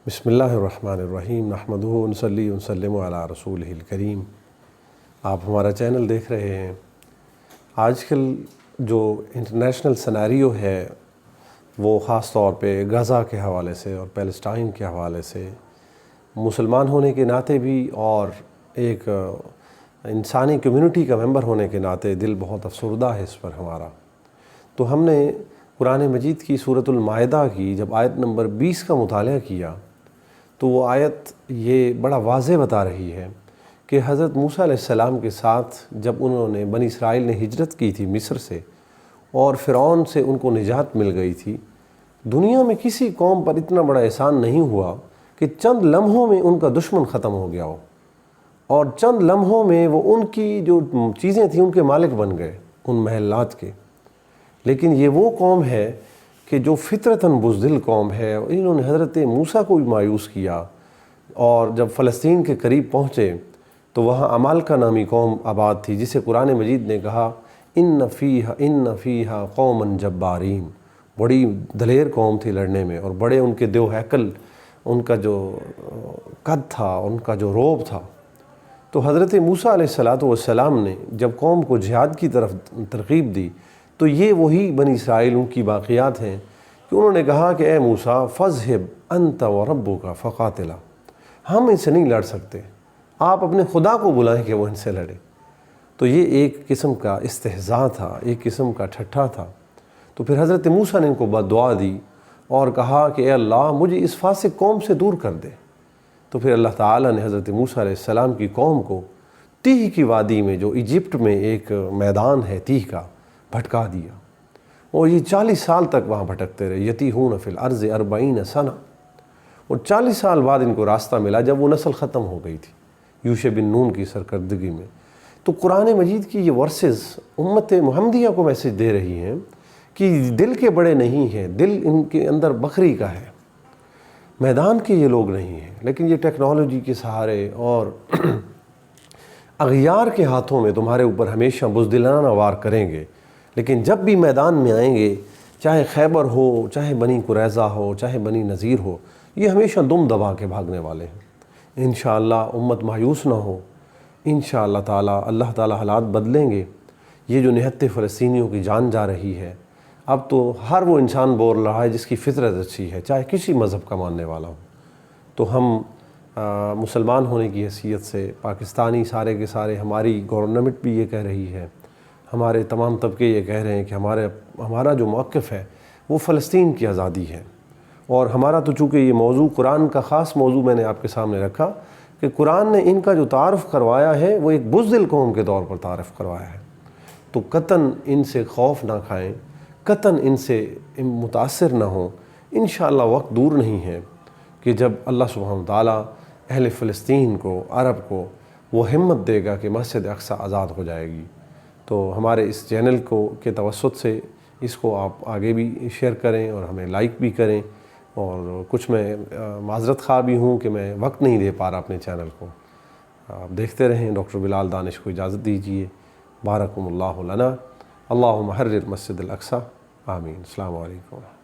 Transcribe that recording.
بسم اللہ الرحمن الرحیم نحمدہ ونصلی ونسلم علی رسولہ الکریم۔ آپ ہمارا چینل دیکھ رہے ہیں۔ آج کل جو انٹرنیشنل سیناریو ہے وہ خاص طور پہ غزہ کے حوالے سے اور پیلسٹائن کے حوالے سے مسلمان ہونے کے ناطے بھی اور ایک انسانی کمیونٹی کا ممبر ہونے کے ناطے دل بہت افسردہ ہے اس پر ہمارا۔ تو ہم نے قرآن مجید کی سورۃ المائدہ کی جب آیت نمبر 20 کا مطالعہ کیا تو وہ آیت یہ بڑا واضح بتا رہی ہے کہ حضرت موسیٰ علیہ السلام کے ساتھ جب انہوں نے بنی اسرائیل نے ہجرت کی تھی مصر سے اور فرعون سے ان کو نجات مل گئی تھی، دنیا میں کسی قوم پر اتنا بڑا احسان نہیں ہوا کہ چند لمحوں میں ان کا دشمن ختم ہو گیا ہو اور چند لمحوں میں وہ ان کی جو چیزیں تھیں ان کے مالک بن گئے، ان محلات کے۔ لیکن یہ وہ قوم ہے کہ جو فطرتاً بزدل قوم ہے، انہوں نے حضرت موسیٰ کو بھی مایوس کیا، اور جب فلسطین کے قریب پہنچے تو وہاں عمالقہ نامی قوم آباد تھی جسے قرآن مجید نے کہا ان فیہا قوما جبارین، بڑی دلیر قوم تھی لڑنے میں، اور بڑے ان کے دیو ہیکل، ان کا جو قد تھا، ان کا جو روب تھا۔ تو حضرت موسیٰ علیہ السلام نے جب قوم کو جہاد کی طرف ترغیب دی تو یہ وہی بنی اسرائیل ان کی باقیات ہیں کہ انہوں نے کہا کہ اے موسیٰ فاذھب انت وربک فقاتلا، ہم ان سے نہیں لڑ سکتے، آپ اپنے خدا کو بلائیں کہ وہ ان سے لڑے۔ تو یہ ایک قسم کا استہزاء تھا، ایک قسم کا ٹھٹھا تھا۔ تو پھر حضرت موسیٰ نے ان کو دعا دی اور کہا کہ اے اللہ مجھے اس فاسق قوم سے دور کر دے۔ تو پھر اللہ تعالیٰ نے حضرت موسیٰ علیہ السلام کی قوم کو تیہ کی وادی میں، جو ایجپٹ میں ایک میدان ہے تیہ کا، بھٹکا دیا، اور یہ 40 سال تک وہاں بھٹکتے رہے، یتیہون فی الارض 40 سنہ، اور 40 سال بعد ان کو راستہ ملا جب وہ نسل ختم ہو گئی تھی یوشع بن نون کی سرکردگی میں۔ تو قرآن مجید کی یہ ورسز امت محمدیہ کو میسج دے رہی ہیں کہ دل کے بڑے نہیں ہیں، دل ان کے اندر بکری کا ہے، میدان کے یہ لوگ نہیں ہیں، لیکن یہ ٹیکنالوجی کے سہارے اور اغیار کے ہاتھوں میں تمہارے اوپر ہمیشہ بزدلانہ وار کریں گے، لیکن جب بھی میدان میں آئیں گے، چاہے خیبر ہو، چاہے بنی قریظہ ہو، چاہے بنی نذیر ہو، یہ ہمیشہ دم دبا کے بھاگنے والے ہیں۔ انشاءاللہ امت مایوس نہ ہو، انشاءاللہ تعالی اللہ تعالی حالات بدلیں گے۔ یہ جو نہتے فلسطینیوں کی جان جا رہی ہے، اب تو ہر وہ انسان بول رہا ہے جس کی فطرت اچھی ہے، چاہے کسی مذہب کا ماننے والا ہو۔ تو ہم مسلمان ہونے کی حیثیت سے پاکستانی سارے کے سارے، ہماری گورنمنٹ بھی یہ کہہ رہی ہے، ہمارے تمام طبقے یہ کہہ رہے ہیں کہ ہمارا جو موقف ہے وہ فلسطین کی آزادی ہے، اور ہمارا تو چونکہ یہ موضوع قرآن کا خاص موضوع میں نے آپ کے سامنے رکھا کہ قرآن نے ان کا جو تعارف کروایا ہے وہ ایک بزدل قوم کے طور پر تعارف کروایا ہے۔ تو قطعاً ان سے خوف نہ کھائیں، قطعاً ان سے متاثر نہ ہوں۔ انشاءاللہ وقت دور نہیں ہے کہ جب اللہ سبحانہ وتعالی اہل فلسطین کو، عرب کو وہ ہمت دے گا کہ مسجد اقصیٰ آزاد ہو جائے گی۔ تو ہمارے اس چینل کے توسط سے اس کو آپ آگے بھی شیئر کریں اور ہمیں لائک بھی کریں، اور کچھ میں معذرت خواہ بھی ہوں کہ میں وقت نہیں دے پا رہا اپنے چینل کو۔ آپ دیکھتے رہیں۔ ڈاکٹر بلال دانش کو اجازت دیجیے۔ بارکم اللہ لنا، اللہم حرر مسجد الاقصیٰ، آمین۔ السلام علیکم۔